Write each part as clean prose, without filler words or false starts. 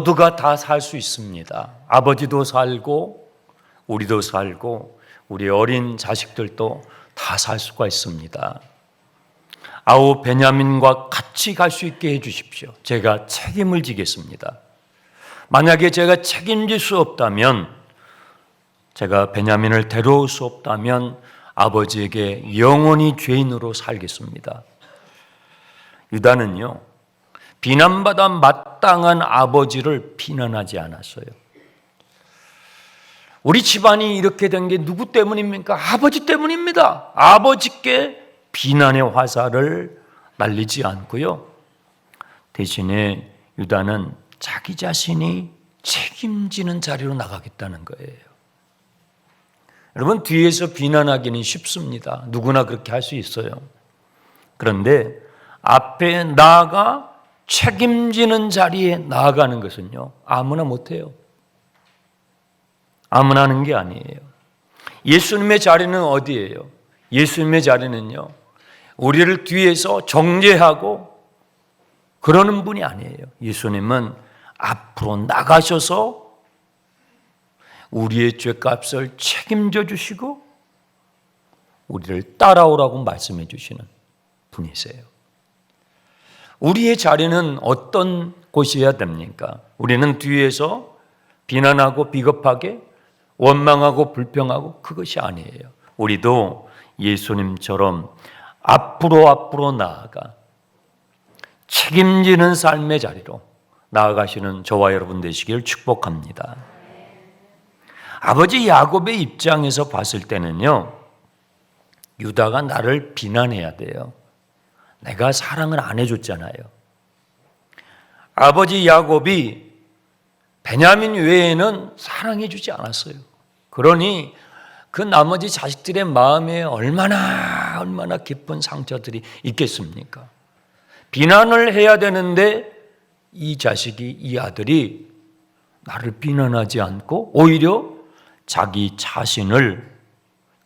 모두가 다 살 수 있습니다. 아버지도 살고 우리도 살고 우리 어린 자식들도 다 살 수가 있습니다. 아우 베냐민과 같이 갈 수 있게 해주십시오. 제가 책임을 지겠습니다. 만약에 제가 책임질 수 없다면, 제가 베냐민을 데려올 수 없다면 아버지에게 영원히 죄인으로 살겠습니다. 유다는요, 비난받아 마땅한 아버지를 비난하지 않았어요. 우리 집안이 이렇게 된 게 누구 때문입니까? 아버지 때문입니다. 아버지께 비난의 화살을 날리지 않고요. 대신에 유다는 자기 자신이 책임지는 자리로 나가겠다는 거예요. 여러분, 뒤에서 비난하기는 쉽습니다. 누구나 그렇게 할 수 있어요. 그런데 앞에 나아가 책임지는 자리에 나아가는 것은요, 아무나 못해요. 아무나 하는 게 아니에요. 예수님의 자리는 어디예요? 예수님의 자리는요, 우리를 뒤에서 정죄하고 그러는 분이 아니에요. 예수님은 앞으로 나가셔서 우리의 죄값을 책임져 주시고 우리를 따라오라고 말씀해 주시는 분이세요. 우리의 자리는 어떤 곳이어야 됩니까? 우리는 뒤에서 비난하고 비겁하게 원망하고 불평하고 그것이 아니에요. 우리도 예수님처럼 앞으로 나아가 책임지는 삶의 자리로 나아가시는 저와 여러분 되시길 축복합니다. 아버지 야곱의 입장에서 봤을 때는요, 유다가 나를 비난해야 돼요. 내가 사랑을 안 해줬잖아요. 아버지 야곱이 베냐민 외에는 사랑해주지 않았어요. 그러니 그 나머지 자식들의 마음에 얼마나 깊은 상처들이 있겠습니까? 비난을 해야 되는데 이 자식이, 이 아들이 나를 비난하지 않고 오히려 자기 자신을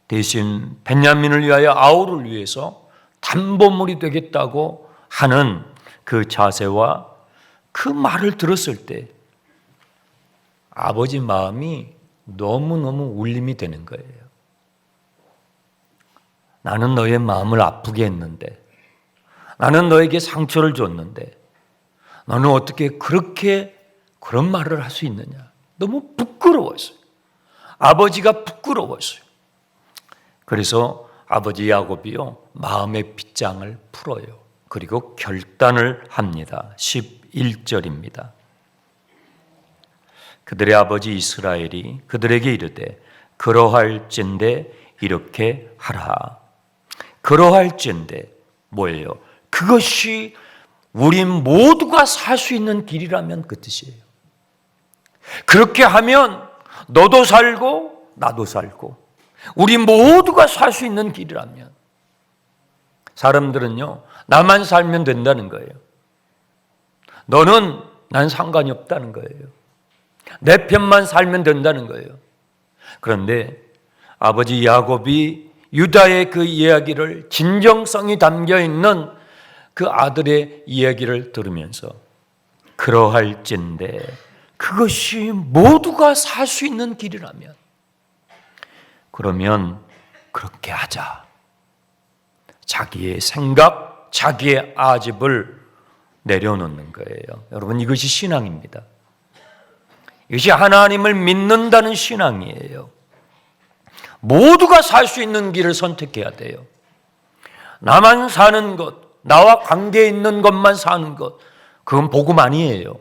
대신 베냐민을 위하여, 아우를 위해서 담보물이 되겠다고 하는 그 자세와 그 말을 들었을 때 아버지 마음이 너무너무 울림이 되는 거예요. 나는 너의 마음을 아프게 했는데, 나는 너에게 상처를 줬는데 너는 어떻게 그런 말을 할 수 있느냐. 너무 부끄러웠어요. 아버지가 부끄러웠어요. 그래서 아버지 야곱이요, 마음의 빗장을 풀어요. 그리고 결단을 합니다. 11절입니다. 그들의 아버지 이스라엘이 그들에게 이르되 그러할진대 이렇게 하라. 그러할진대 뭐예요? 그것이 우리 모두가 살 수 있는 길이라면 그 뜻이에요. 그렇게 하면 너도 살고 나도 살고 우리 모두가 살 수 있는 길이라면, 사람들은요, 나만 살면 된다는 거예요. 난 상관이 없다는 거예요. 내 편만 살면 된다는 거예요. 그런데 아버지 야곱이 유다의 그 이야기를, 진정성이 담겨있는 그 아들의 이야기를 들으면서 그러할진대 그것이 모두가 살 수 있는 길이라면 그러면 그렇게 하자. 자기의 생각, 자기의 아집을 내려놓는 거예요. 여러분, 이것이 신앙입니다. 이것이 하나님을 믿는다는 신앙이에요. 모두가 살 수 있는 길을 선택해야 돼요. 나만 사는 것, 나와 관계 있는 것만 사는 것, 그건 복음 아니에요.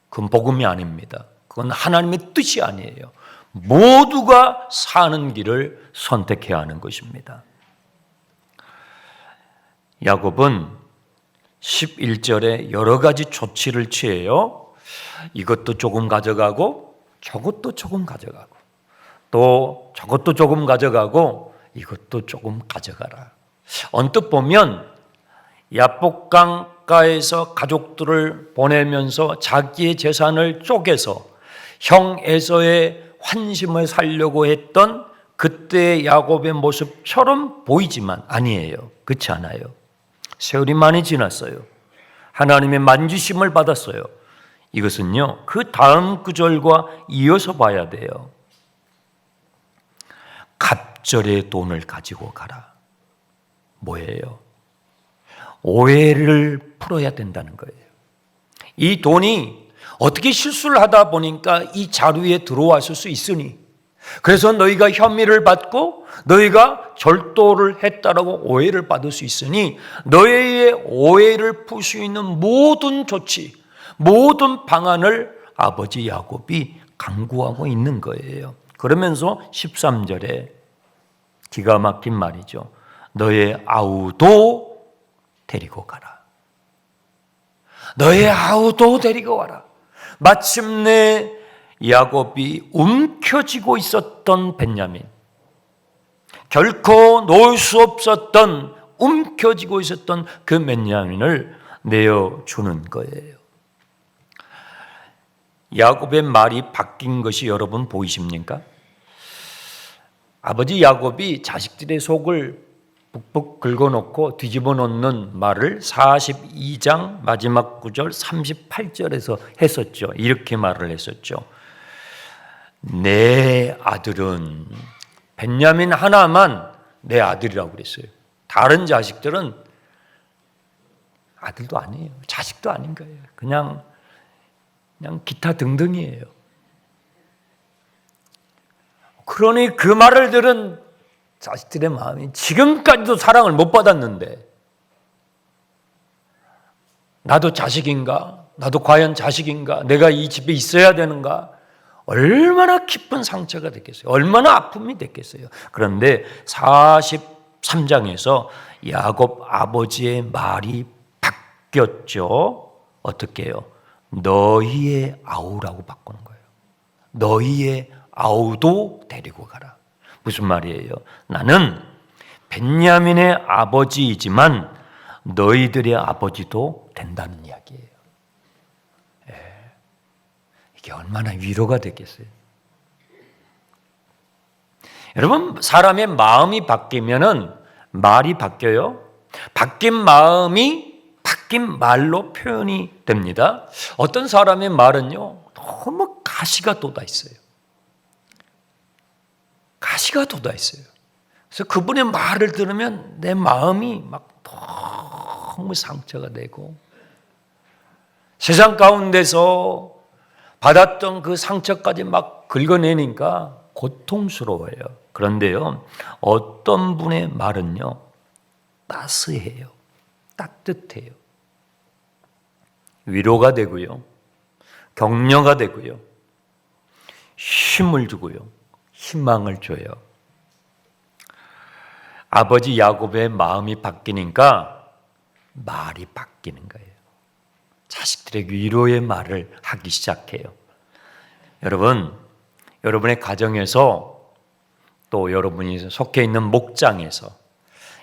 그건 복음이 아닙니다. 그건 하나님의 뜻이 아니에요. 모두가 사는 길을 선택해야 하는 것입니다. 야곱은 11절에 여러 가지 조치를 취해요. 이것도 조금 가져가고 저것도 조금 가져가고 또 저것도 조금 가져가고 이것도 조금 가져가라. 언뜻 보면 야복강가에서 가족들을 보내면서 자기의 재산을 쪼개서 형 에서의 환심을 살려고 했던 그때의 야곱의 모습처럼 보이지만 아니에요. 그렇지 않아요. 세월이 많이 지났어요. 하나님의 만지심을 받았어요. 이것은요, 그 다음 구절과 이어서 봐야 돼요. 갑절의 돈을 가지고 가라. 뭐예요? 오해를 풀어야 된다는 거예요. 이 돈이 어떻게 실수를 하다 보니까 이 자루에 들어왔을 수 있으니, 그래서 너희가 혐의를 받고 너희가 절도를 했다라고 오해를 받을 수 있으니 너희의 오해를 풀 수 있는 모든 조치, 모든 방안을 아버지 야곱이 강구하고 있는 거예요. 그러면서 13절에 기가 막힌 말이죠. 너의 아우도 데리고 가라. 너의 아우도 데리고 와라. 마침내 야곱이 움켜쥐고 있었던 벤야민, 결코 놓을 수 없었던, 움켜쥐고 있었던 그 벤야민을 내어주는 거예요. 야곱의 말이 바뀐 것이 여러분 보이십니까? 아버지 야곱이 자식들의 속을 북북 긁어놓고 뒤집어 놓는 말을 42장 마지막 구절 38절에서 했었죠. 이렇게 말을 했었죠. 내 아들은 벤야민 하나만 내 아들이라고 그랬어요. 다른 자식들은 아들도 아니에요. 자식도 아닌 거예요. 그냥 기타 등등이에요. 그러니 그 말을 들은 자식들의 마음이 지금까지도 사랑을 못 받았는데 나도 자식인가? 나도 과연 자식인가? 내가 이 집에 있어야 되는가? 얼마나 깊은 상처가 됐겠어요. 얼마나 아픔이 됐겠어요. 그런데 43장에서 야곱 아버지의 말이 바뀌었죠. 어떻게 해요? 너희의 아우라고 바꾸는 거예요. 너희의 아우도 데리고 가라. 무슨 말이에요? 나는 벤야민의 아버지이지만 너희들의 아버지도 된다는 이야기예요. 이게 얼마나 위로가 됐겠어요. 여러분, 사람의 마음이 바뀌면은 말이 바뀌어요. 바뀐 마음이 바뀐 말로 표현이 됩니다. 어떤 사람의 말은요, 너무 가시가 돋아 있어요. 가시가 돋아 있어요. 그래서 그분의 말을 들으면 내 마음이 막 너무 상처가 되고 세상 가운데서 받았던 그 상처까지 막 긁어내니까 고통스러워요. 그런데요, 어떤 분의 말은요, 따스해요. 따뜻해요. 위로가 되고요. 격려가 되고요. 힘을 주고요. 희망을 줘요. 아버지 야곱의 마음이 바뀌니까 말이 바뀌는 거예요. 자식들에게 위로의 말을 하기 시작해요. 여러분, 여러분의 가정에서 또 여러분이 속해 있는 목장에서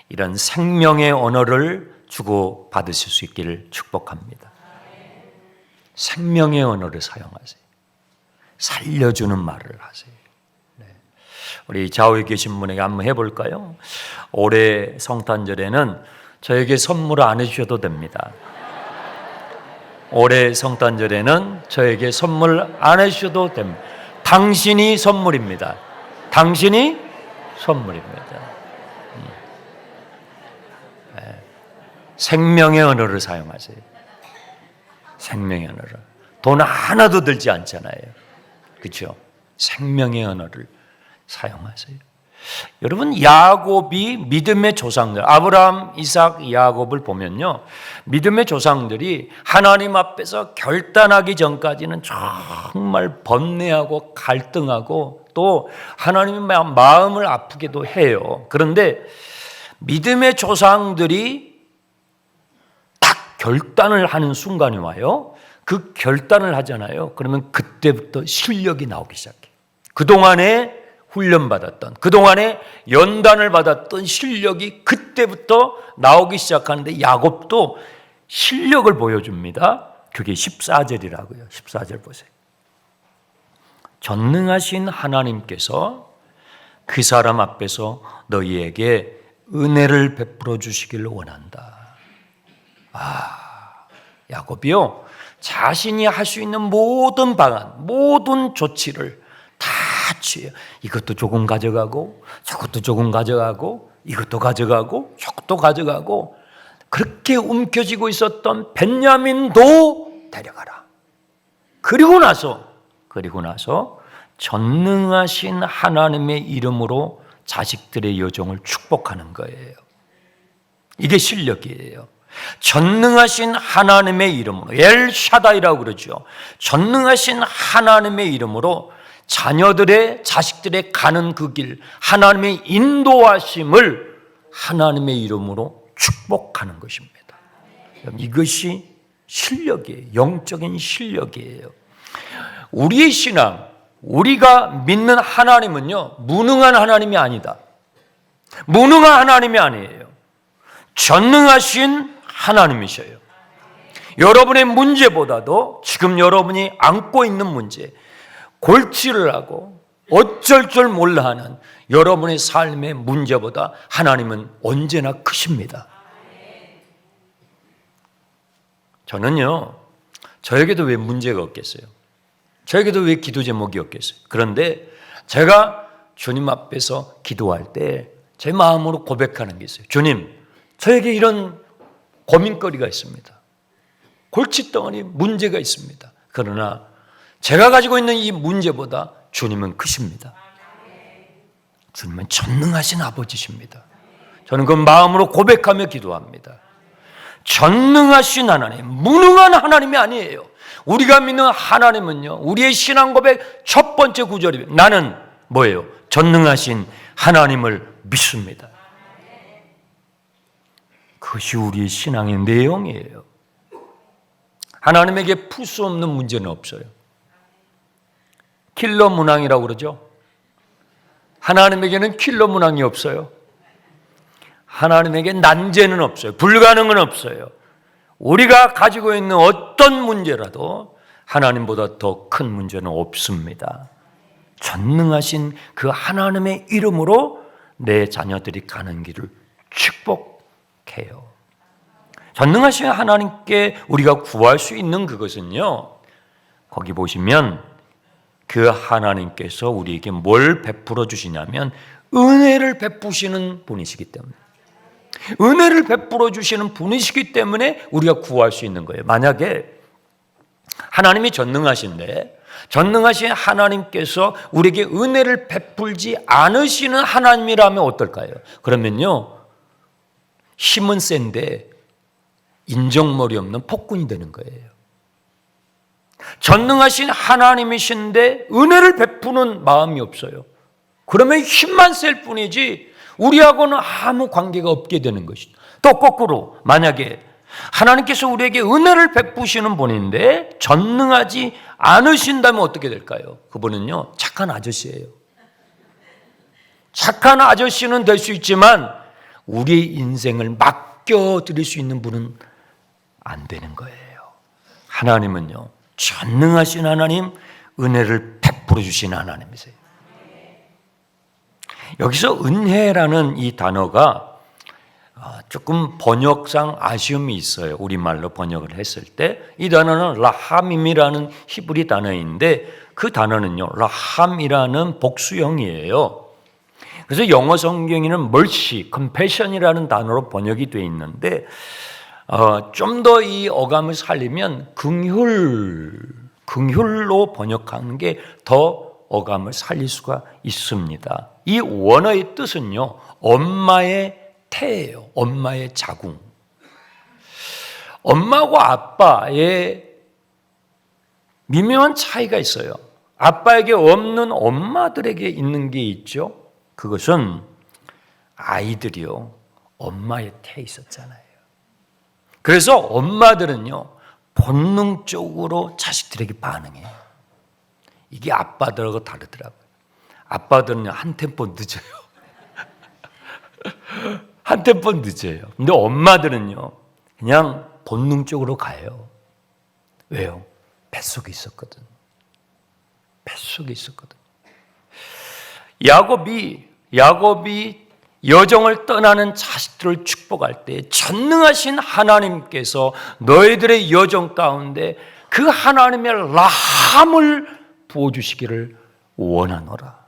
이런 생명의 언어를 주고 받으실 수 있기를 축복합니다. 생명의 언어를 사용하세요. 살려주는 말을 하세요. 네. 우리 좌우에 계신 분에게 한번 해볼까요? 올해 성탄절에는 저에게 선물 안 해주셔도 됩니다. 올해 성탄절에는 저에게 선물 안 해주셔도 됩니다. 당신이 선물입니다. 당신이 선물입니다. 네. 생명의 언어를 사용하세요. 생명의 언어를. 돈 하나도 들지 않잖아요. 그렇죠? 생명의 언어를 사용하세요. 여러분, 야곱이 믿음의 조상들, 아브라함, 이삭, 야곱을 보면요, 믿음의 조상들이 하나님 앞에서 결단하기 전까지는 정말 번뇌하고 갈등하고 또 하나님의 마음을 아프게도 해요. 그런데 믿음의 조상들이 딱 결단을 하는 순간이 와요. 그 결단을 하잖아요. 그러면 그때부터 실력이 나오기 시작해요. 그동안에 훈련받았던, 그동안에 연단을 받았던 실력이 그때부터 나오기 시작하는데 야곱도 실력을 보여줍니다. 그게 14절이라고요. 14절 보세요. 전능하신 하나님께서 그 사람 앞에서 너희에게 은혜를 베풀어 주시기를 원한다. 야곱이요, 자신이 할 수 있는 모든 방안, 모든 조치를 다 취해요. 이것도 조금 가져가고 저것도 조금 가져가고 이것도 가져가고 저것도 가져가고, 그렇게 움켜쥐고 있었던 벤야민도 데려가라. 그리고 나서 전능하신 하나님의 이름으로 자식들의 여정을 축복하는 거예요. 이게 실력이에요. 전능하신 하나님의 이름으로, 엘샤다이라고 그러죠. 전능하신 하나님의 이름으로 자식들의 가는 그 길, 하나님의 인도하심을 하나님의 이름으로 축복하는 것입니다. 이것이 실력이에요. 영적인 실력이에요. 우리의 신앙, 우리가 믿는 하나님은요, 무능한 하나님이 아니다. 무능한 하나님이 아니에요. 전능하신 하나님이셔요. 여러분의 문제보다도 지금 여러분이 안고 있는 문제, 골치를 하고 어쩔 줄 몰라 하는 여러분의 삶의 문제보다 하나님은 언제나 크십니다. 저는요, 저에게도 왜 문제가 없겠어요? 저에게도 왜 기도 제목이 없겠어요? 그런데 제가 주님 앞에서 기도할 때 제 마음으로 고백하는 게 있어요. 주님, 저에게 이런 고민거리가 있습니다. 골칫덩어리 문제가 있습니다. 그러나 제가 가지고 있는 이 문제보다 주님은 크십니다. 주님은 전능하신 아버지십니다. 저는 그 마음으로 고백하며 기도합니다. 전능하신 하나님, 무능한 하나님이 아니에요. 우리가 믿는 하나님은요, 우리의 신앙 고백 첫 번째 구절이 나는 뭐예요? 전능하신 하나님을 믿습니다. 그것이 우리의 신앙의 내용이에요. 하나님에게 풀 수 없는 문제는 없어요. 킬러 문항이라고 그러죠. 하나님에게는 킬러 문항이 없어요. 하나님에게 난제는 없어요. 불가능은 없어요. 우리가 가지고 있는 어떤 문제라도 하나님보다 더 큰 문제는 없습니다. 전능하신 그 하나님의 이름으로 내 자녀들이 가는 길을 축복해요. 전능하신 하나님께 우리가 구할 수 있는 그것은요, 거기 보시면 그 하나님께서 우리에게 뭘 베풀어 주시냐면 은혜를 베푸시는 분이시기 때문에, 은혜를 베풀어 주시는 분이시기 때문에 우리가 구할 수 있는 거예요. 만약에 하나님이 전능하신데 전능하신 하나님께서 우리에게 은혜를 베풀지 않으시는 하나님이라면 어떨까요? 그러면요, 힘은 센데 인정머리 없는 폭군이 되는 거예요. 전능하신 하나님이신데 은혜를 베푸는 마음이 없어요. 그러면 힘만 셀 뿐이지 우리하고는 아무 관계가 없게 되는 것이죠. 또 거꾸로 만약에 하나님께서 우리에게 은혜를 베푸시는 분인데 전능하지 않으신다면 어떻게 될까요? 그분은요, 착한 아저씨예요. 착한 아저씨는 될 수 있지만 우리의 인생을 맡겨드릴 수 있는 분은 안 되는 거예요. 하나님은요, 전능하신 하나님, 은혜를 베풀어 주신 하나님이세요. 여기서 은혜라는 이 단어가 조금 번역상 아쉬움이 있어요. 우리말로 번역을 했을 때 이 단어는 라함임이라는 히브리 단어인데 그 단어는요, 라함이라는 복수형이에요. 그래서 영어 성경에는 mercy, compassion이라는 단어로 번역이 되어 있는데 좀 더 이 어감을 살리면 긍휼로 번역하는 게 더 어감을 살릴 수가 있습니다. 이 원어의 뜻은요, 엄마의 태예요. 엄마의 자궁. 엄마와 아빠의 미묘한 차이가 있어요. 아빠에게 없는 엄마들에게 있는 게 있죠. 그것은 아이들이요, 엄마의 태에 있었잖아요. 그래서 엄마들은요, 본능적으로 자식들에게 반응해요. 이게 아빠들하고 다르더라고요. 아빠들은 한 템포 늦어요. 한 템포 늦어요. 근데 엄마들은요, 그냥 본능적으로 가요. 왜요? 뱃속에 있었거든. 뱃속에 있었거든. 야곱이 여정을 떠나는 자식들을 축복할 때 전능하신 하나님께서 너희들의 여정 가운데 그 하나님의 라함을 부어주시기를 원하노라.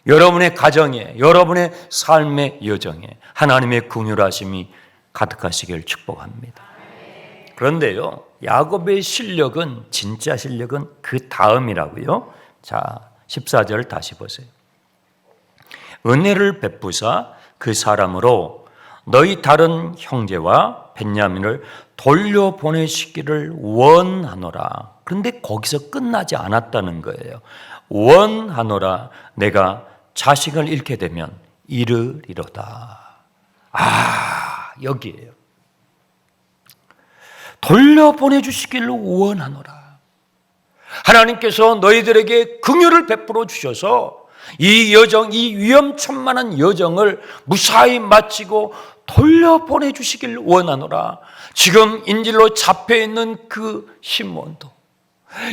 여러분의 가정에, 여러분의 삶의 여정에 하나님의 긍휼하심이 가득하시길 축복합니다. 그런데요, 야곱의 실력은, 진짜 실력은 그 다음이라고요. 자, 14절 다시 보세요. 은혜를 베푸사 그 사람으로 너희 다른 형제와 벤야민을 돌려보내시기를 원하노라. 그런데 거기서 끝나지 않았다는 거예요. 원하노라. 내가 자식을 잃게 되면 이르리로다. 여기에요. 돌려보내주시기를 원하노라. 하나님께서 너희들에게 긍휼을 베풀어 주셔서 이 여정, 이 위험천만한 여정을 무사히 마치고 돌려보내주시길 원하노라. 지금 인질로 잡혀있는 그 시몬도,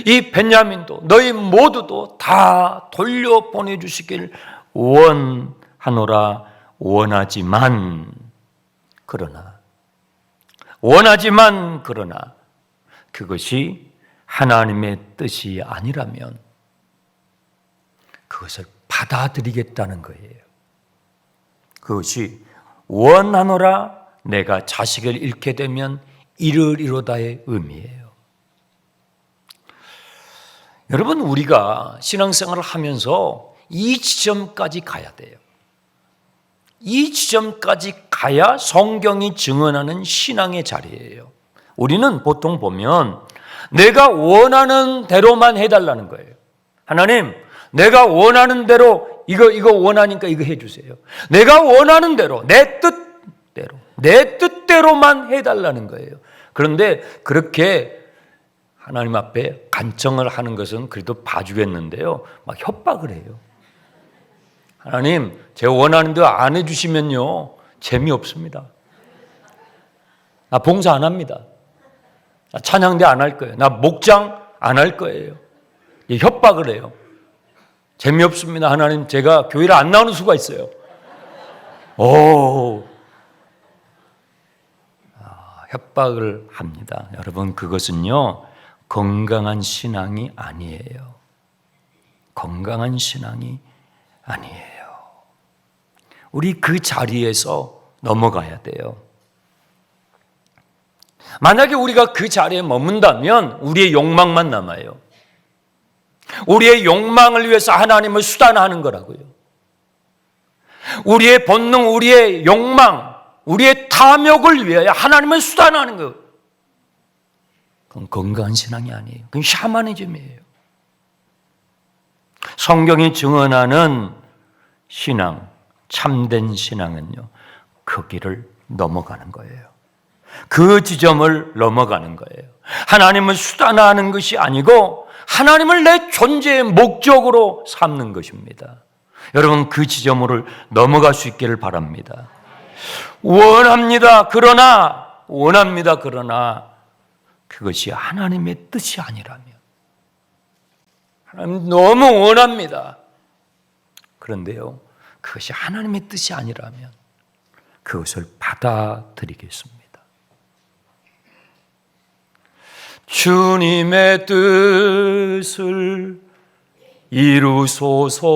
이 베냐민도, 너희 모두도 다 돌려보내주시길 원하노라. 원하지만 그러나 그것이 하나님의 뜻이 아니라면 그것을 받아들이겠다는 거예요. 그것이 원하노라. 내가 자식을 잃게 되면 이르리로다의 의미예요. 여러분, 우리가 신앙생활을 하면서 이 지점까지 가야 돼요. 이 지점까지 가야 성경이 증언하는 신앙의 자리예요. 우리는 보통 보면 내가 원하는 대로만 해달라는 거예요. 하나님, 내가 원하는 대로 이거 원하니까 이거 해주세요. 내가 원하는 대로, 내 뜻대로만 해달라는 거예요. 그런데 그렇게 하나님 앞에 간청을 하는 것은 그래도 봐주겠는데요, 막 협박을 해요. 하나님, 제가 원하는 대로 안 해주시면요 재미없습니다. 나 봉사 안 합니다. 나 찬양대 안 할 거예요. 나 목장 안 할 거예요. 협박을 해요. 재미없습니다. 하나님, 제가 교회를 안 나오는 수가 있어요. 협박을 합니다. 여러분, 그것은요 건강한 신앙이 아니에요. 건강한 신앙이 아니에요. 우리 그 자리에서 넘어가야 돼요. 만약에 우리가 그 자리에 머문다면 우리의 욕망만 남아요. 우리의 욕망을 위해서 하나님을 수단화하는 거라고요. 우리의 본능, 우리의 욕망, 우리의 탐욕을 위하여 하나님을 수단화하는 거예요. 그건 건강한 신앙이 아니에요. 그건 샤머니즘이에요. 성경이 증언하는 신앙, 참된 신앙은요, 그 길을 넘어가는 거예요. 그 지점을 넘어가는 거예요. 하나님을 수단화하는 것이 아니고 하나님을 내 존재의 목적으로 삼는 것입니다. 여러분, 그 지점을 넘어갈 수 있기를 바랍니다. 원합니다. 그러나 그것이 하나님의 뜻이 아니라면, 하나님 너무 원합니다. 그런데요, 그것이 하나님의 뜻이 아니라면 그것을 받아들이겠습니다. 주님의 뜻을 이루소서.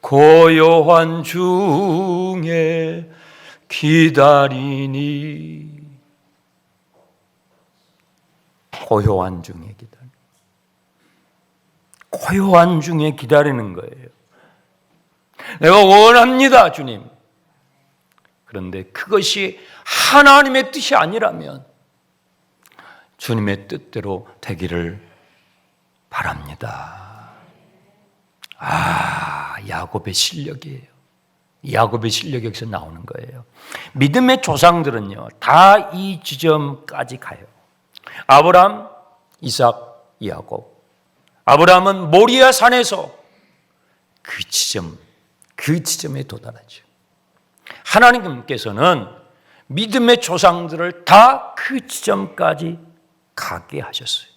고요한 중에 기다리니. 고요한 중에 기다리니. 고요한 중에 기다리는 거예요. 내가 원합니다, 주님. 그런데 그것이 하나님의 뜻이 아니라면 주님의 뜻대로 되기를 바랍니다. 야곱의 실력이에요. 야곱의 실력이 여기서 나오는 거예요. 믿음의 조상들은요, 다 이 지점까지 가요. 아브라함, 이삭, 야곱. 아브라함은 모리아 산에서 그 지점에 도달하죠. 하나님께서는 믿음의 조상들을 다 그 지점까지 가게 하셨어요.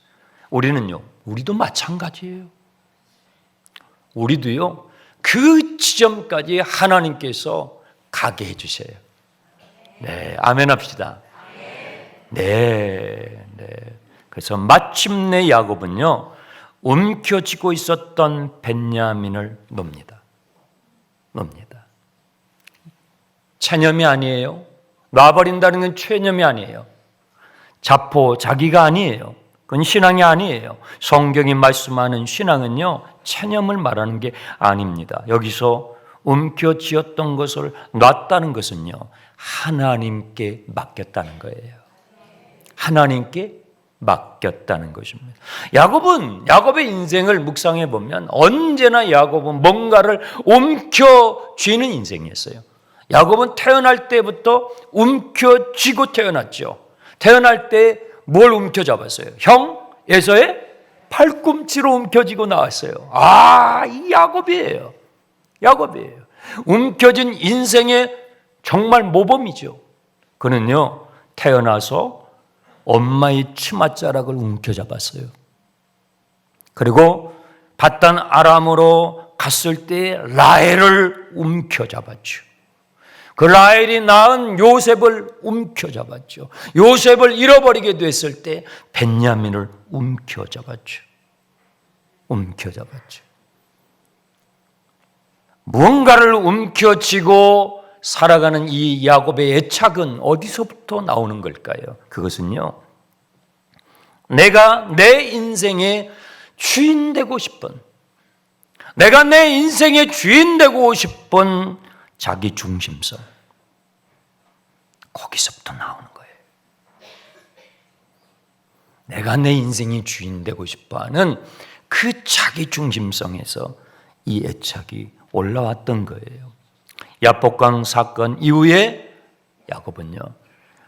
우리도 마찬가지예요. 우리도요, 그 지점까지 하나님께서 가게 해주세요. 네, 아멘 합시다. 네. 그래서 마침내 야곱은요, 움켜쥐고 있었던 벤야민을 놉니다. 체념이 아니에요. 놔버린다는 건 체념이 아니에요. 자포, 자기가 아니에요. 그건 신앙이 아니에요. 성경이 말씀하는 신앙은요, 체념을 말하는 게 아닙니다. 여기서 움켜쥐었던 것을 놨다는 것은요, 하나님께 맡겼다는 거예요. 하나님께 맡겼다는 것입니다. 야곱의 인생을 묵상해 보면 언제나 야곱은 뭔가를 움켜쥐는 인생이었어요. 야곱은 태어날 때부터 움켜쥐고 태어났죠. 태어날 때 뭘 움켜잡았어요? 형 에서의 팔꿈치로 움켜쥐고 나왔어요. 이 야곱이에요. 움켜진 인생의 정말 모범이죠. 그는요, 태어나서 엄마의 치맛자락을 움켜잡았어요. 그리고 바단 아람으로 갔을 때 라헬을 움켜잡았죠. 그 라헬이 낳은 요셉을 움켜잡았죠. 요셉을 잃어버리게 됐을 때 벤야민을 움켜잡았죠. 무언가를 움켜쥐고 살아가는 이 야곱의 애착은 어디서부터 나오는 걸까요? 그것은요, 내가 내 인생의 주인 되고 싶은, 내가 내 인생의 주인 되고 싶은 자기 중심성, 거기서부터 나오는 거예요. 내가 내 인생의 주인 되고 싶어하는 그 자기 중심성에서 이 애착이 올라왔던 거예요. 야복강 사건 이후에 야곱은요,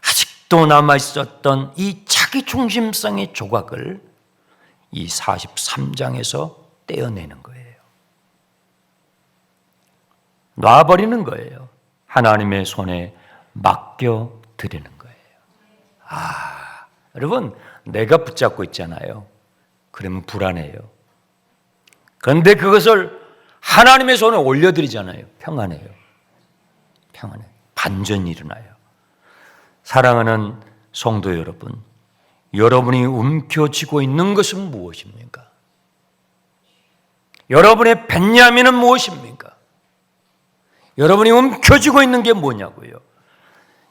아직도 남아있었던 이 자기 중심성의 조각을 이 43장에서 떼어내는 거예요. 놔버리는 거예요. 하나님의 손에 맡겨드리는 거예요. 여러분, 내가 붙잡고 있잖아요. 그러면 불안해요. 그런데 그것을 하나님의 손에 올려드리잖아요. 평안해요. 반전이 일어나요. 사랑하는 성도 여러분, 여러분이 움켜쥐고 있는 것은 무엇입니까? 여러분의 벤야민은 무엇입니까? 여러분이 움켜쥐고 있는 게 뭐냐고요?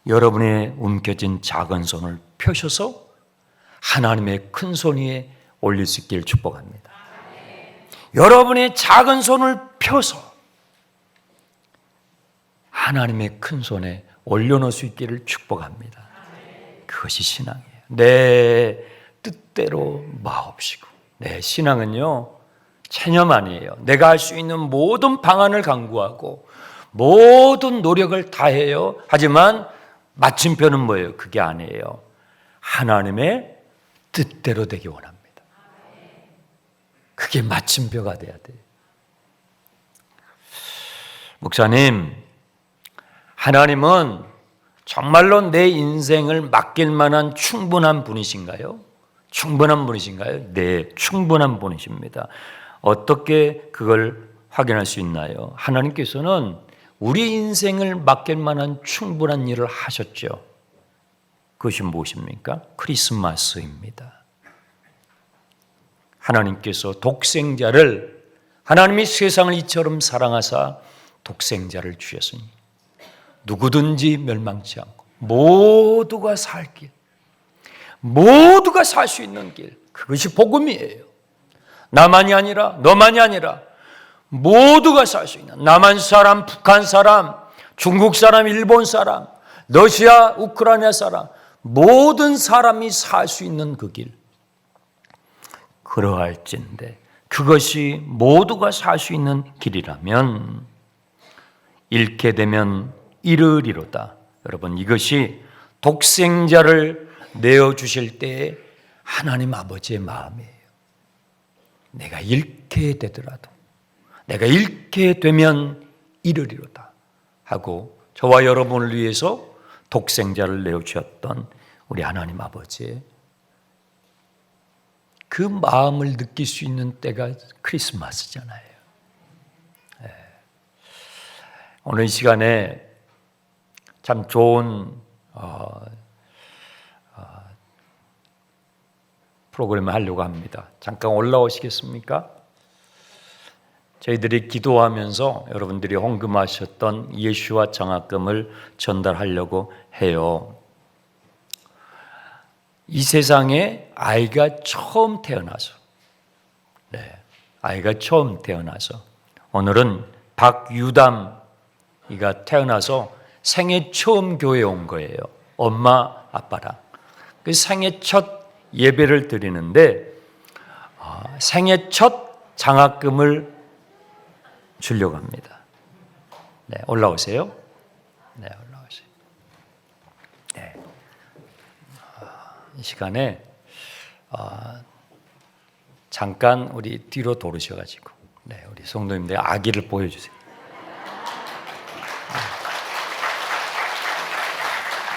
여러분의 움켜진 작은 손을 펴셔서 하나님의 큰 손 위에 올릴 수 있기를 축복합니다. 여러분의 작은 손을 펴서 하나님의 큰 손에 올려놓을 수 있기를 축복합니다. 그것이 신앙이에요. 내 뜻대로 마옵시고. 내 신앙은요, 체념 아니에요. 내가 할 수 있는 모든 방안을 강구하고 모든 노력을 다해요. 하지만 마침표는 뭐예요? 그게 아니에요. 하나님의 뜻대로 되기 원합니다. 그게 마침표가 돼야 돼요. 목사님, 하나님은 정말로 내 인생을 맡길 만한 충분한 분이신가요? 네, 충분한 분이십니다. 어떻게 그걸 확인할 수 있나요? 하나님께서는 우리 인생을 맡길 만한 충분한 일을 하셨죠. 그것이 무엇입니까? 크리스마스입니다. 하나님께서 독생자를, 하나님이 세상을 이처럼 사랑하사 독생자를 주셨으니 누구든지 멸망치 않고 모두가 살 길, 모두가 살 수 있는 길, 그것이 복음이에요. 나만이 아니라 너만이 아니라 모두가 살 수 있는, 남한 사람, 북한 사람, 중국 사람, 일본 사람, 러시아, 우크라이나 사람, 모든 사람이 살 수 있는 그 길, 그러할진데 그것이 모두가 살 수 있는 길이라면 잃게 되면 잃으리로다. 여러분, 이것이 독생자를 내어주실 때의 하나님 아버지의 마음이에요. 내가 잃게 되더라도, 내가 잃게 되면 잃으리로다 하고 저와 여러분을 위해서 독생자를 내어주셨던 우리 하나님 아버지의 그 마음을 느낄 수 있는 때가 크리스마스잖아요. 오늘 이 시간에 참 좋은 프로그램을 하려고 합니다. 잠깐 올라오시겠습니까? 저희들이 기도하면서 여러분들이 헌금하셨던 예수와 장학금을 전달하려고 해요. 이 세상에 아이가 처음 태어나서, 아이가 처음 태어나서, 오늘은 박유담이가 태어나서 생애 처음 교회에 온 거예요. 엄마, 아빠랑. 그 생애 첫 예배를 드리는데 생애 첫 장학금을 주려고 합니다. 네, 올라오세요. 네, 올라오세요. 네. 이 시간에 잠깐 우리 뒤로 돌으셔가지고, 네, 우리 성도님들 아기를 보여주세요.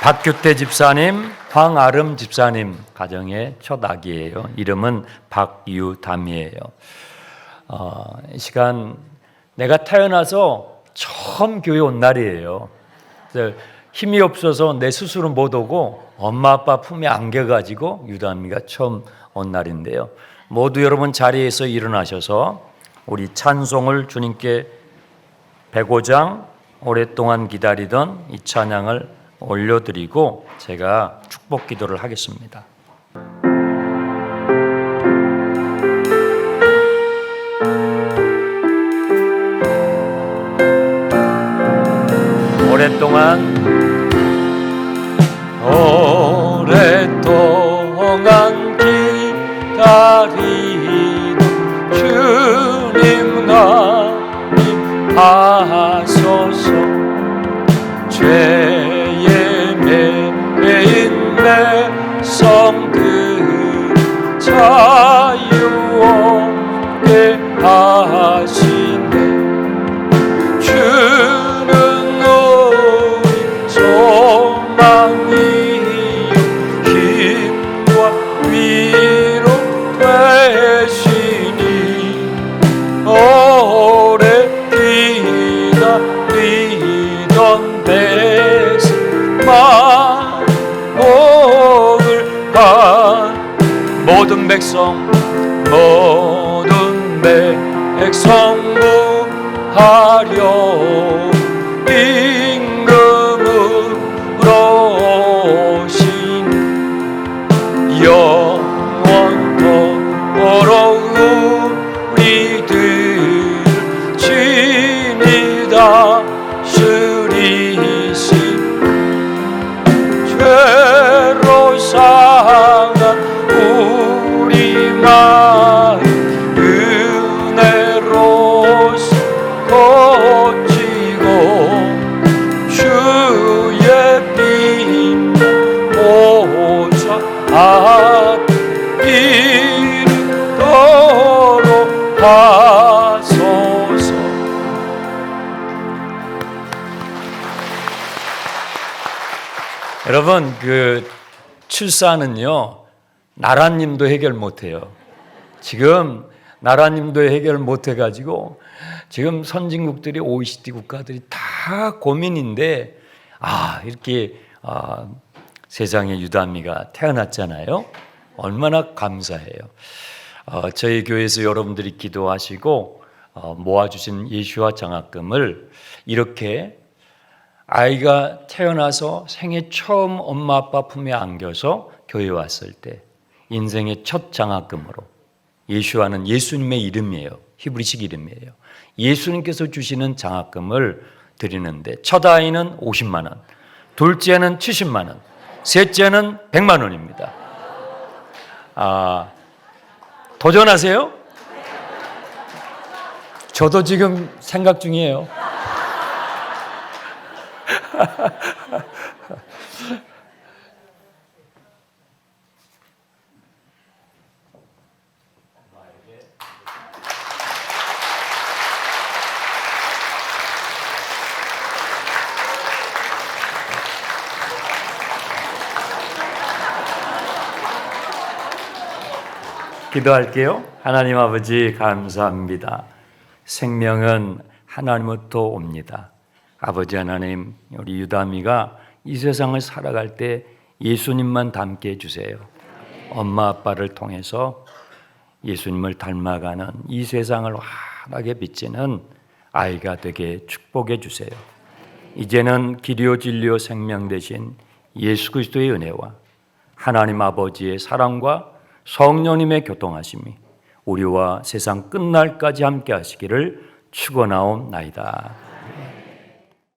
박규태 집사님, 황아름 집사님 가정의 첫 아기예요. 이름은 박유담이에요. 이 시간 내가 태어나서 처음 교회 온 날이에요. 힘이 없어서 내 스스로 못 오고 엄마 아빠 품에 안겨가지고 유담이가 처음 온 날인데요. 모두 여러분 자리에서 일어나셔서 우리 찬송을 주님께 105장 오랫동안 기다리던 이 찬양을 올려드리고 제가 축복 기도를 하겠습니다. 오랫동안 기다리던 주님 가임하소서. 죄에 매인 내 성들 자유 얻게 하시네. 주는 우리 소망이요 힘과 위로 되시니 오래 기다리던 배심만 복을 한 모든 백성 구하려 임금으로 오신 영원토록 우리들 친히 다스리신 죄로 상한 우리 마음 은혜로서 고치고 주의 빛나 오자 이르도록 하소서. 여러분, 출산은요 나라님도 해결 못해요. 지금 나라님도 해결 못해가지고 지금 선진국들이 OECD 국가들이 다 고민인데 이렇게 세상에 유담이가 태어났잖아요. 얼마나 감사해요. 저희 교회에서 여러분들이 기도하시고 모아주신 예수와 장학금을 이렇게 아이가 태어나서 생애 처음 엄마 아빠 품에 안겨서 교회에 왔을 때 인생의 첫 장학금으로, 예수와는 예수님의 이름이에요. 히브리식 이름이에요. 예수님께서 주시는 장학금을 드리는데 첫 아이는 50만 원, 둘째는 70만 원, 셋째는 100만 원입니다. 도전하세요? 저도 지금 생각 중이에요. 기도할게요. 하나님 아버지 감사합니다. 생명은 하나님으로부터 옵니다. 아버지 하나님, 우리 유담이가 이 세상을 살아갈 때 예수님만 닮게 해주세요. 엄마 아빠를 통해서 예수님을 닮아가는 이 세상을 환하게 비치는 아이가 되게 축복해 주세요. 이제는 길이요 진리요 생명 되신 예수 그리스도의 은혜와 하나님 아버지의 사랑과 성령님의 교통하심이 우리와 세상 끝날까지 함께 하시기를 축원하옵나이다.